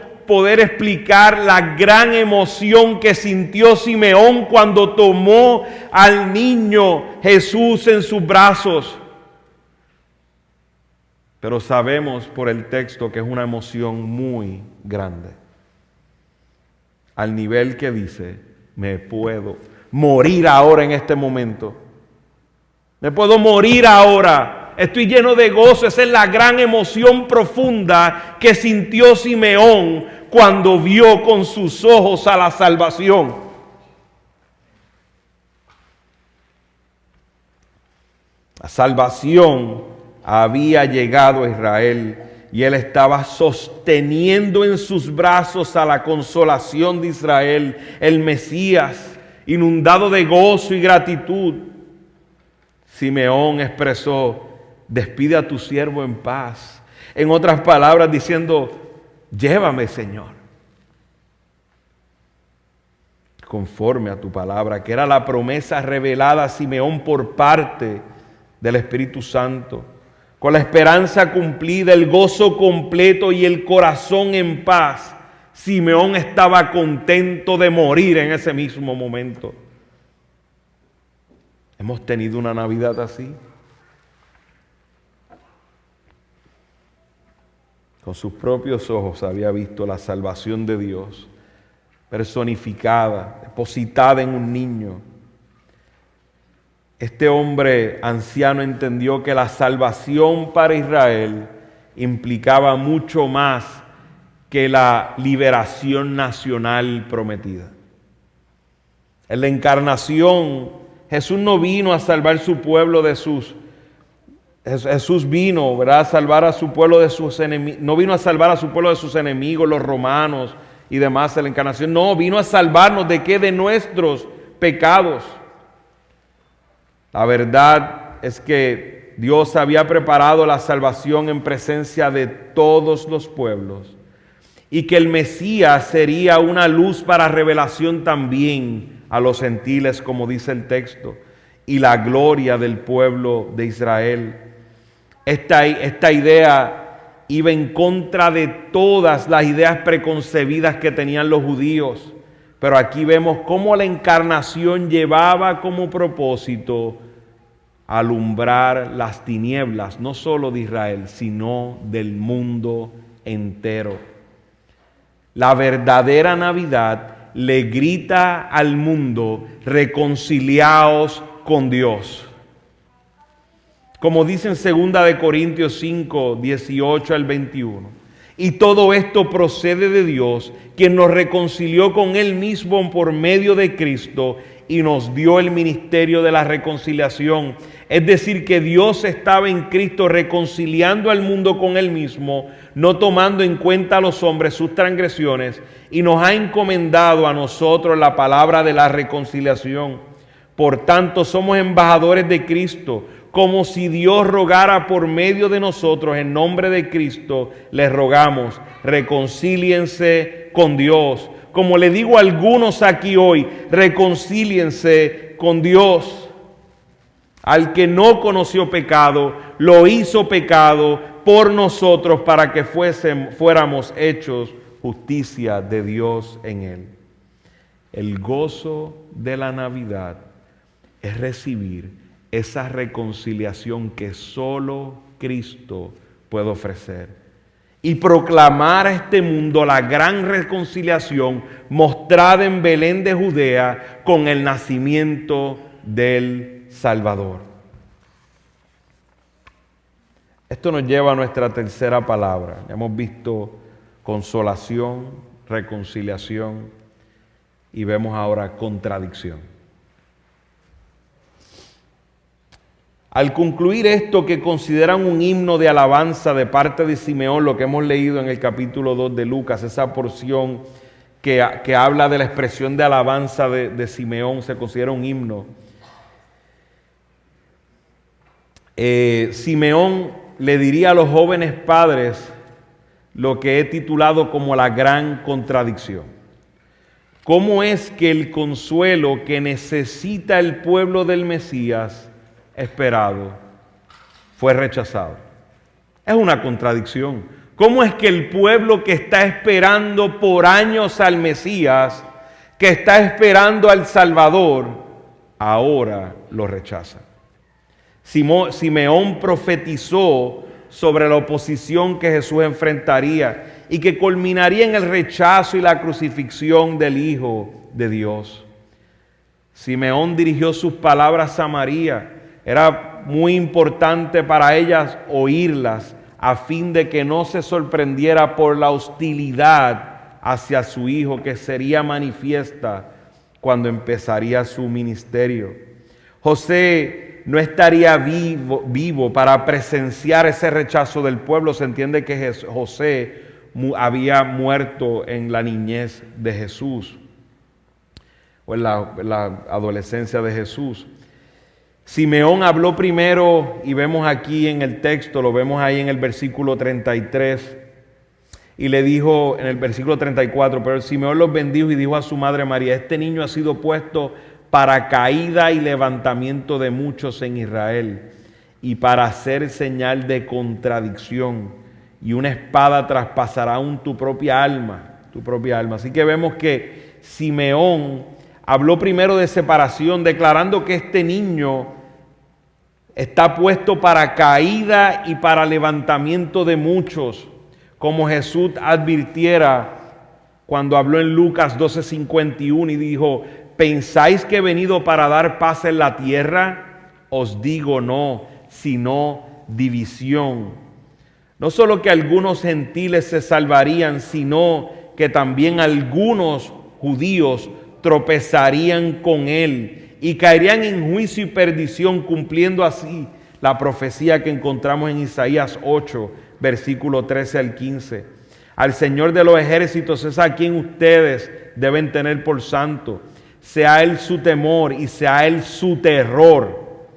explicar la gran emoción que sintió Simeón cuando tomó al niño Jesús en sus brazos. Pero sabemos por el texto que es una emoción muy grande, al nivel que dice: me puedo morir ahora en este momento. Me puedo morir ahora. Estoy lleno de gozo. Esa es la gran emoción profunda que sintió Simeón cuando vio con sus ojos a la salvación. La salvación había llegado a Israel y él estaba sosteniendo en sus brazos a la consolación de Israel, el Mesías, inundado de gozo y gratitud. Simeón expresó: despide a tu siervo en paz. En otras palabras, diciendo: llévame, Señor, conforme a tu palabra, que era la promesa revelada a Simeón por parte del Espíritu Santo. Con la esperanza cumplida, el gozo completo y el corazón en paz, Simeón estaba contento de morir en ese mismo momento. ¿Hemos tenido una Navidad así? Con sus propios ojos había visto la salvación de Dios personificada, depositada en un niño. Este hombre anciano entendió que la salvación para Israel implicaba mucho más que la liberación nacional prometida. En la encarnación, Jesús no vino a salvar su pueblo de sus Jesús vino, ¿verdad?, a salvar a su pueblo de sus enemigos. No vino a salvar a su pueblo de sus enemigos, los romanos y demás en la encarnación. No, vino a salvarnos ¿de qué? De nuestros pecados. La verdad es que Dios había preparado la salvación en presencia de todos los pueblos y que el Mesías sería una luz para revelación también a los gentiles, como dice el texto, y la gloria del pueblo de Israel. Esta idea iba en contra de todas las ideas preconcebidas que tenían los judíos, pero aquí vemos cómo la encarnación llevaba como propósito alumbrar las tinieblas, no solo de Israel, sino del mundo entero. La verdadera Navidad le grita al mundo: reconciliaos con Dios. Como dice en 2 Corintios 5, 18 al 21. Y todo esto procede de Dios, quien nos reconcilió con Él mismo por medio de Cristo y nos dio el ministerio de la reconciliación. Es decir, que Dios estaba en Cristo reconciliando al mundo con Él mismo, no tomando en cuenta a los hombres sus transgresiones, y nos ha encomendado a nosotros la palabra de la reconciliación. Por tanto, somos embajadores de Cristo, como si Dios rogara por medio de nosotros. En nombre de Cristo les rogamos: reconcíliense con Dios. Como le digo a algunos aquí hoy, reconcíliense con Dios. Al que no conoció pecado, lo hizo pecado por nosotros para que fuéramos hechos justicia de Dios en Él. El gozo de la Navidad es recibir esa reconciliación que solo Cristo puede ofrecer y proclamar a este mundo la gran reconciliación mostrada en Belén de Judea con el nacimiento del Salvador. Esto nos lleva a nuestra tercera palabra. Ya hemos visto consolación, reconciliación y vemos ahora contradicción. Al concluir esto, que consideran un himno de alabanza de parte de Simeón, lo que hemos leído en el capítulo 2 de Lucas, esa porción que habla de la expresión de alabanza de Simeón, se considera un himno. Simeón le diría a los jóvenes padres lo que he titulado como la gran contradicción. ¿Cómo es que el consuelo que necesita el pueblo del Mesías esperado fue rechazado? Es una contradicción. ¿Cómo es que el pueblo que está esperando por años al Mesías, que está esperando al Salvador, ahora lo rechaza? Simeón profetizó sobre la oposición que Jesús enfrentaría y que culminaría en el rechazo y la crucifixión del Hijo de Dios. Simeón dirigió sus palabras a María. Era muy importante para ellas oírlas a fin de que no se sorprendiera por la hostilidad hacia su hijo que sería manifiesta cuando empezaría su ministerio. José no estaría vivo para presenciar ese rechazo del pueblo. Se entiende que José había muerto en la niñez de Jesús o en la adolescencia de Jesús. Simeón habló primero, y vemos aquí en el texto, lo vemos ahí en el versículo 33, y le dijo en el versículo 34, pero Simeón los bendijo y dijo a su madre María: este niño ha sido puesto para caída y levantamiento de muchos en Israel, y para hacer señal de contradicción, y una espada traspasará aún tu propia alma. Así que vemos que Simeón habló primero de separación, declarando que este niño está puesto para caída y para levantamiento de muchos, como Jesús advirtiera cuando habló en Lucas 12:51 y dijo: ¿pensáis que he venido para dar paz en la tierra? Os digo no, sino división. No solo que algunos gentiles se salvarían, sino que también algunos judíos tropezarían con él y caerían en juicio y perdición, cumpliendo así la profecía que encontramos en Isaías 8, versículo 13 al 15. Al Señor de los ejércitos es a quien ustedes deben tener por santo. Sea Él su temor y sea Él su terror.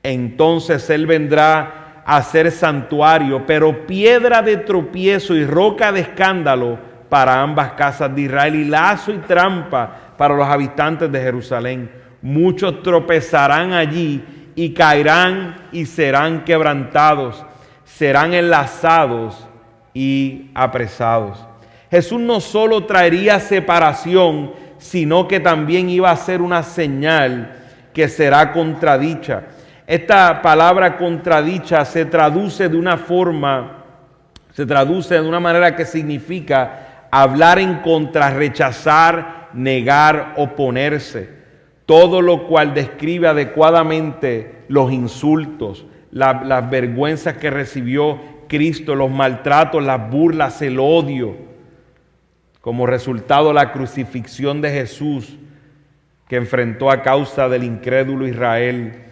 Entonces Él vendrá a ser santuario, pero piedra de tropiezo y roca de escándalo para ambas casas de Israel, y lazo y trampa para los habitantes de Jerusalén. Muchos tropezarán allí y caerán y serán quebrantados, serán enlazados y apresados. Jesús no solo traería separación, sino que también iba a ser una señal que será contradicha. Esta palabra contradicha se traduce de una manera que significa hablar en contra, rechazar, negar, oponerse. Todo lo cual describe adecuadamente los insultos, las vergüenzas que recibió Cristo, los maltratos, las burlas, el odio, como resultado la crucifixión de Jesús que enfrentó a causa del incrédulo Israel.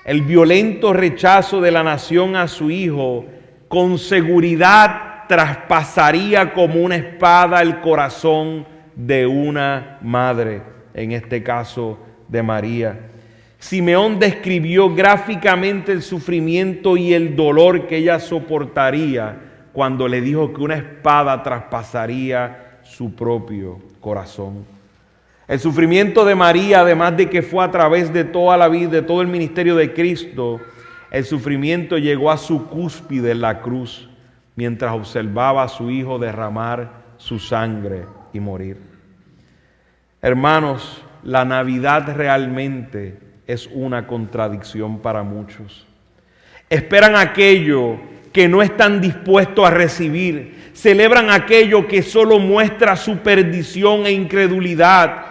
El violento rechazo de la nación a su Hijo con seguridad traspasaría como una espada el corazón de una madre, en este caso de María. Simeón describió gráficamente el sufrimiento y el dolor que ella soportaría cuando le dijo que una espada traspasaría su propio corazón. El sufrimiento de María, además de que fue a través de toda la vida, de todo el ministerio de Cristo, el sufrimiento llegó a su cúspide en la cruz, mientras observaba a su Hijo derramar su sangre y morir. Hermanos, la Navidad realmente es una contradicción para muchos. Esperan aquello que no están dispuestos a recibir. Celebran aquello que solo muestra su perdición e incredulidad.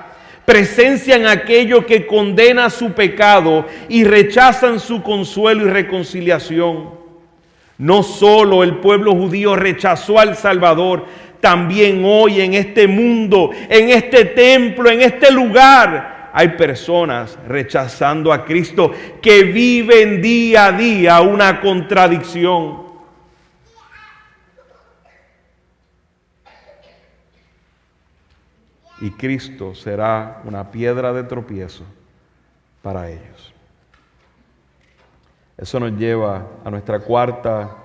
Presencian aquello que condena su pecado y rechazan su consuelo y reconciliación. No solo el pueblo judío rechazó al Salvador, también hoy en este mundo, en este templo, en este lugar, hay personas rechazando a Cristo que viven día a día una contradicción. Y Cristo será una piedra de tropiezo para ellos. Eso nos lleva a nuestra cuarta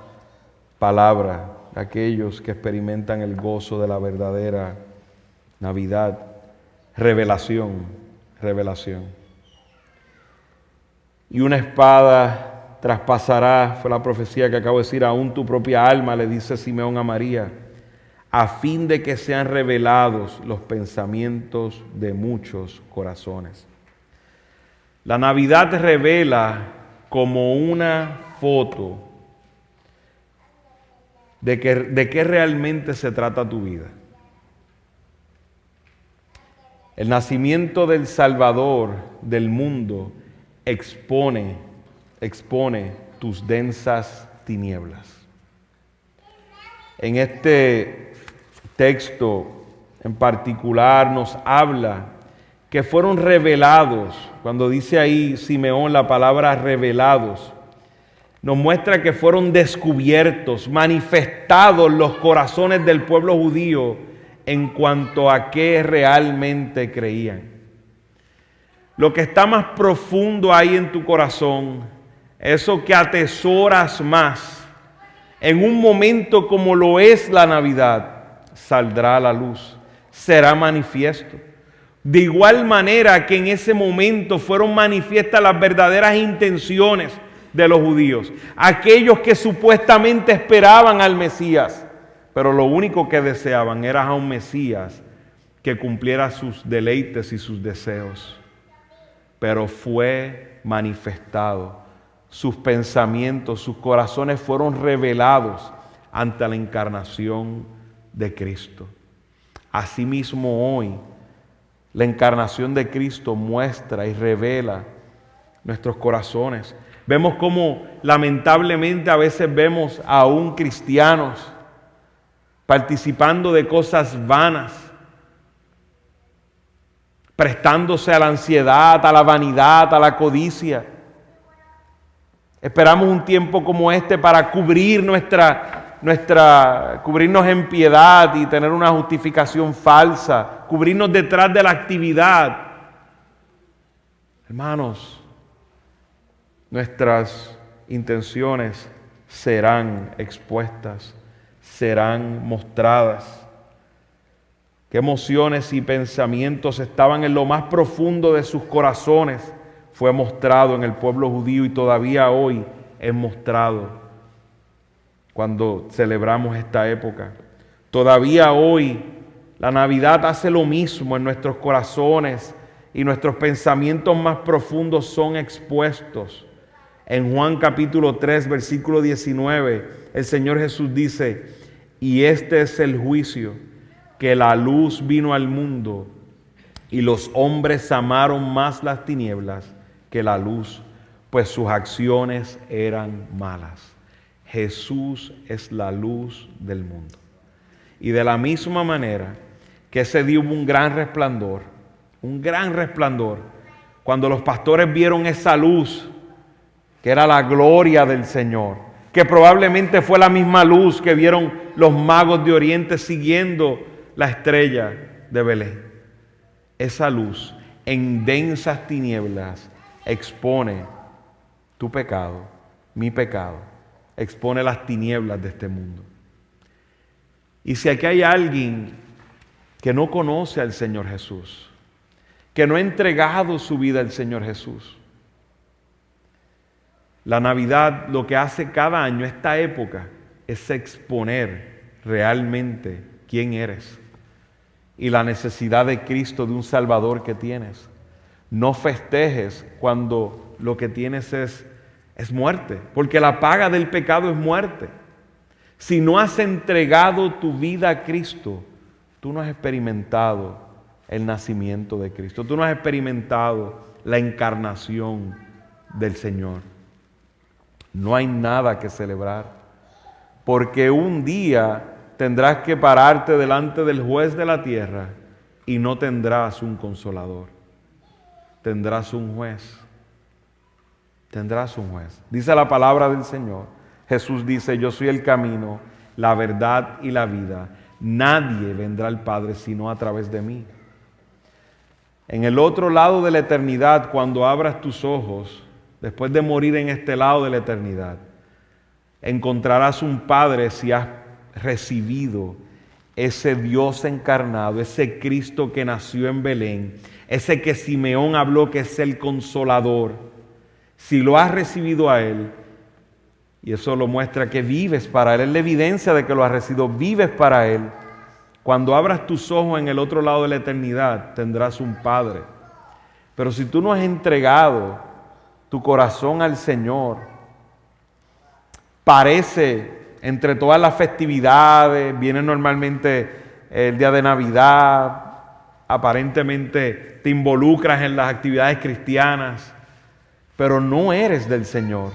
palabra, aquellos que experimentan el gozo de la verdadera Navidad. Revelación. Y una espada traspasará, fue la profecía que acabo de decir, aún tu propia alma, le dice Simeón a María, a fin de que sean revelados los pensamientos de muchos corazones. La Navidad revela como una foto de qué realmente se trata tu vida. El nacimiento del Salvador del mundo expone tus densas tinieblas. En este texto en particular nos habla que fueron revelados. Cuando dice ahí Simeón la palabra revelados, nos muestra que fueron descubiertos, manifestados los corazones del pueblo judío en cuanto a qué realmente creían. Lo que está más profundo ahí en tu corazón, eso que atesoras más, en un momento como lo es la Navidad, saldrá a la luz, será manifiesto. De igual manera que en ese momento fueron manifiestas las verdaderas intenciones de los judíos, aquellos que supuestamente esperaban al Mesías, pero lo único que deseaban era a un Mesías que cumpliera sus deleites y sus deseos. Pero fue manifestado, sus pensamientos, sus corazones fueron revelados ante la encarnación de Cristo. Asimismo hoy, la encarnación de Cristo muestra y revela nuestros corazones. Vemos cómo lamentablemente a veces vemos aún cristianos participando de cosas vanas, prestándose a la ansiedad, a la vanidad, a la codicia. Esperamos un tiempo como este para cubrir cubrirnos en piedad y tener una justificación falsa, cubrirnos detrás de la actividad. Hermanos, nuestras intenciones serán expuestas, serán mostradas. Qué emociones y pensamientos estaban en lo más profundo de sus corazones fue mostrado en el pueblo judío y todavía hoy es mostrado cuando celebramos esta época. Todavía hoy la Navidad hace lo mismo en nuestros corazones y nuestros pensamientos más profundos son expuestos. En Juan capítulo 3, versículo 19, el Señor Jesús dice: y este es el juicio, que la luz vino al mundo y los hombres amaron más las tinieblas que la luz, pues sus acciones eran malas. Jesús es la luz del mundo. Y de la misma manera que ese día hubo un gran resplandor, cuando los pastores vieron esa luz, que era la gloria del Señor, que probablemente fue la misma luz que vieron los magos de Oriente siguiendo la estrella de Belén. Esa luz en densas tinieblas expone tu pecado, mi pecado, expone las tinieblas de este mundo. Y si aquí hay alguien que no conoce al Señor Jesús, que no ha entregado su vida al Señor Jesús, la Navidad lo que hace cada año, esta época, es exponer realmente quién eres y la necesidad de Cristo, de un Salvador que tienes. No festejes cuando lo que tienes es muerte, porque la paga del pecado es muerte. Si no has entregado tu vida a Cristo, tú no has experimentado el nacimiento de Cristo, tú no has experimentado la encarnación del Señor. No hay nada que celebrar, porque un día tendrás que pararte delante del juez de la tierra y no tendrás un consolador, tendrás un juez. Tendrás un juez. Dice la palabra del Señor. Jesús dice: yo soy el camino, la verdad y la vida. Nadie vendrá al Padre sino a través de mí. En el otro lado de la eternidad, cuando abras tus ojos, después de morir en este lado de la eternidad, encontrarás un Padre si has recibido ese Dios encarnado, ese Cristo que nació en Belén, ese que Simeón habló que es el Consolador. Si lo has recibido a Él, y eso lo muestra que vives para Él, es la evidencia de que lo has recibido, vives para Él. Cuando abras tus ojos en el otro lado de la eternidad, tendrás un Padre. Pero si tú no has entregado tu corazón al Señor, parece, entre todas las festividades, viene normalmente el día de Navidad, aparentemente te involucras en las actividades cristianas, pero no eres del Señor.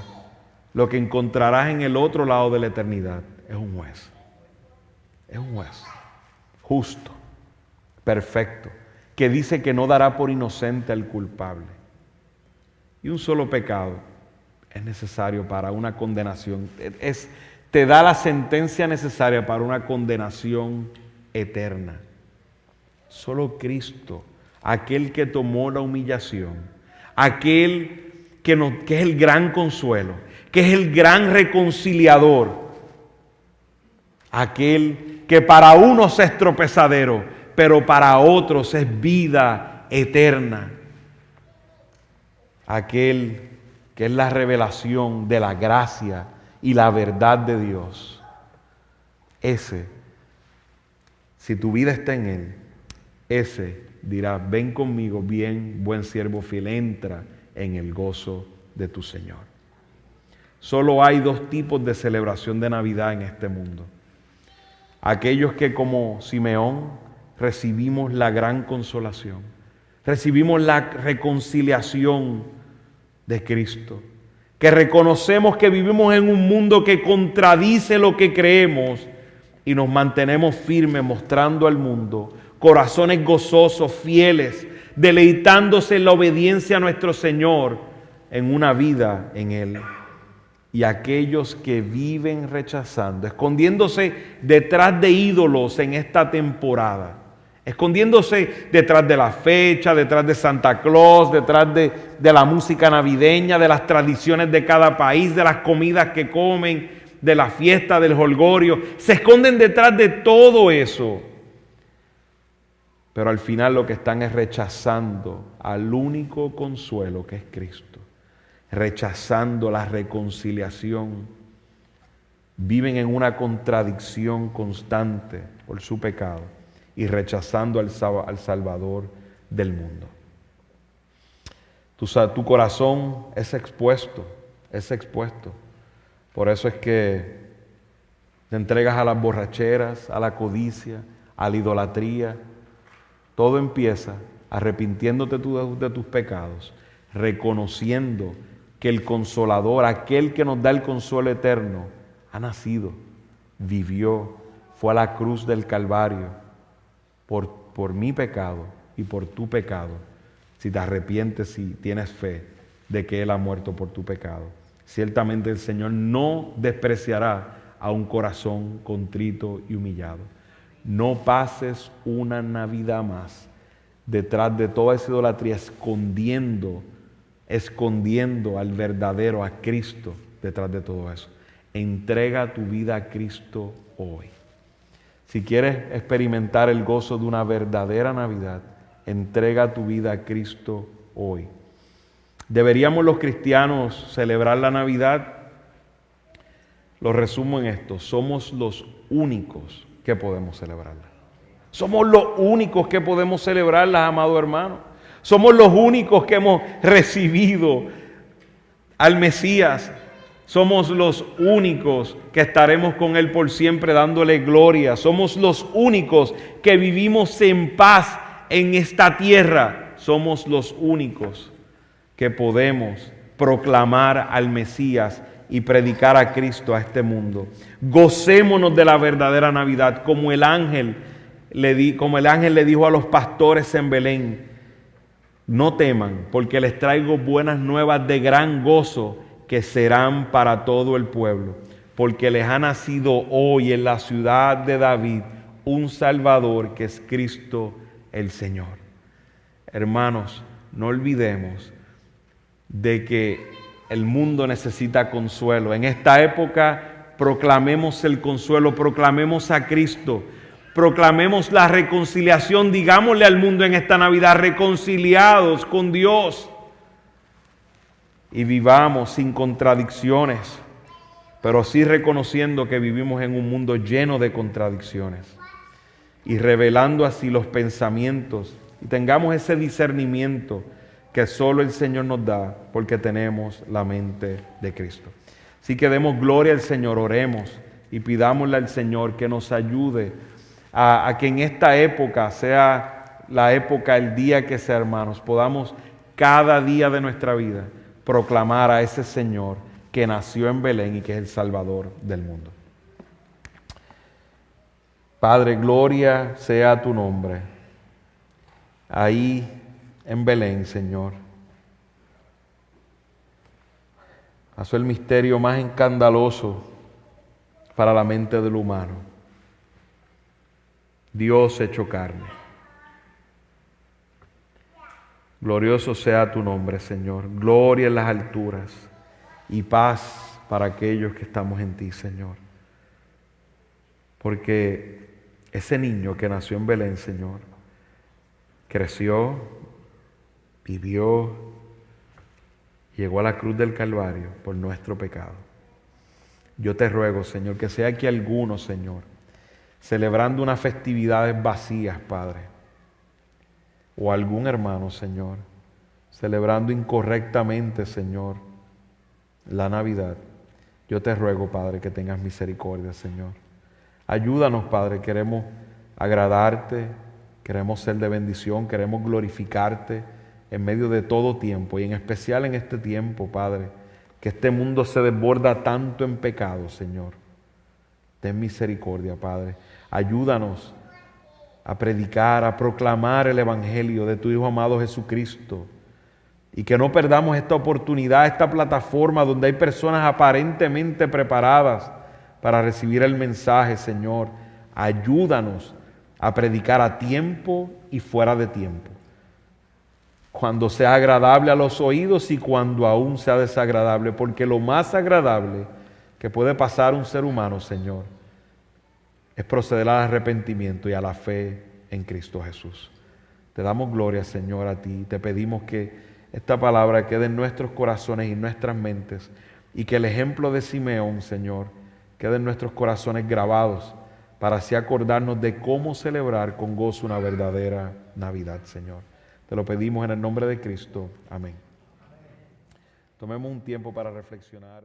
Lo que encontrarás en el otro lado de la eternidad es un juez. Es un juez justo, perfecto, que dice que no dará por inocente al culpable. Y un solo pecado es necesario para una condenación. Te da la sentencia necesaria para una condenación eterna. Solo Cristo, aquel que tomó la humillación, aquel que es el gran consuelo, que es el gran reconciliador, aquel que para unos es tropezadero, pero para otros es vida eterna, aquel que es la revelación de la gracia y la verdad de Dios. Ese, si tu vida está en Él, ese dirá: ven conmigo, bien, buen siervo fiel, entra en el gozo de tu Señor. Solo hay dos tipos de celebración de Navidad en este mundo. Aquellos que, como Simeón, recibimos la gran consolación, recibimos la reconciliación de Cristo, que reconocemos que vivimos en un mundo que contradice lo que creemos y nos mantenemos firmes mostrando al mundo corazones gozosos, fieles, deleitándose en la obediencia a nuestro Señor en una vida en Él. Y aquellos que viven rechazando, escondiéndose detrás de ídolos en esta temporada, escondiéndose detrás de la fecha, detrás de Santa Claus, detrás de la música navideña, de las tradiciones de cada país, de las comidas que comen, de la fiesta, del jolgorio. Se esconden detrás de todo eso. Pero al final lo que están es rechazando al único consuelo que es Cristo. Rechazando la reconciliación. Viven en una contradicción constante por su pecado y rechazando al Salvador del mundo. Tu corazón es expuesto. Por eso es que te entregas a las borracheras, a la codicia, a la idolatría. Todo empieza arrepintiéndote de tus pecados, reconociendo que el Consolador, aquel que nos da el consuelo eterno, ha nacido, vivió, fue a la cruz del Calvario por mi pecado y por tu pecado. Si te arrepientes y tienes fe de que Él ha muerto por tu pecado, ciertamente el Señor no despreciará a un corazón contrito y humillado. No pases una Navidad más detrás de toda esa idolatría, escondiendo al verdadero, a Cristo, detrás de todo eso. Entrega tu vida a Cristo hoy. Si quieres experimentar el gozo de una verdadera Navidad, entrega tu vida a Cristo hoy. ¿Deberíamos los cristianos celebrar la Navidad? Lo resumo en esto: somos los únicos que podemos celebrarla. Somos los únicos que podemos celebrarla, amado hermano. Somos los únicos que hemos recibido al Mesías. Somos los únicos que estaremos con Él por siempre dándole gloria. Somos los únicos que vivimos en paz en esta tierra. Somos los únicos que podemos proclamar al Mesías y predicar a Cristo a este mundo. Gocémonos de la verdadera Navidad, como el ángel le dijo a los pastores en Belén: no teman, porque les traigo buenas nuevas de gran gozo que serán para todo el pueblo, porque les ha nacido hoy en la ciudad de David un Salvador, que es Cristo el Señor. Hermanos, no olvidemos de que el mundo necesita consuelo. En esta época proclamemos el consuelo, proclamemos a Cristo, proclamemos la reconciliación. Digámosle al mundo en esta Navidad: reconciliados con Dios. Y vivamos sin contradicciones, pero sí reconociendo que vivimos en un mundo lleno de contradicciones y revelando así los pensamientos, y tengamos ese discernimiento que solo el Señor nos da, porque tenemos la mente de Cristo. Así que demos gloria al Señor, oremos y pidámosle al Señor que nos ayude a que en esta época, sea la época, el día que sea, hermanos, podamos cada día de nuestra vida proclamar a ese Señor que nació en Belén y que es el Salvador del mundo. Padre, gloria sea tu nombre. ahí en Belén, Señor, pasó el misterio más escandaloso para la mente del humano. Dios hecho carne. Glorioso sea tu nombre, Señor. Gloria en las alturas y paz para aquellos que estamos en ti, Señor. Porque ese niño que nació en Belén, Señor, creció, vivió, llegó a la cruz del Calvario por nuestro pecado. Yo te ruego, Señor, que sea aquí alguno, Señor, celebrando unas festividades vacías, Padre, o algún hermano, Señor, celebrando incorrectamente, Señor, la Navidad. Yo te ruego, Padre, que tengas misericordia, Señor. Ayúdanos, Padre, queremos agradarte, queremos ser de bendición, queremos glorificarte en medio de todo tiempo y en especial en este tiempo, Padre, que este mundo se desborda tanto en pecado, Señor. Ten misericordia, Padre. Ayúdanos a predicar, a proclamar el Evangelio de tu Hijo amado Jesucristo. Y que no perdamos esta oportunidad, esta plataforma donde hay personas aparentemente preparadas para recibir el mensaje, Señor. Ayúdanos a predicar a tiempo y fuera de tiempo. Cuando sea agradable a los oídos y cuando aún sea desagradable, porque lo más agradable que puede pasar un ser humano, Señor, es proceder al arrepentimiento y a la fe en Cristo Jesús. Te damos gloria, Señor, a ti. Te pedimos que esta palabra quede en nuestros corazones y en nuestras mentes y que el ejemplo de Simeón, Señor, quede en nuestros corazones grabados para así acordarnos de cómo celebrar con gozo una verdadera Navidad, Señor. Te lo pedimos en el nombre de Cristo. Amén. Tomemos un tiempo para reflexionar.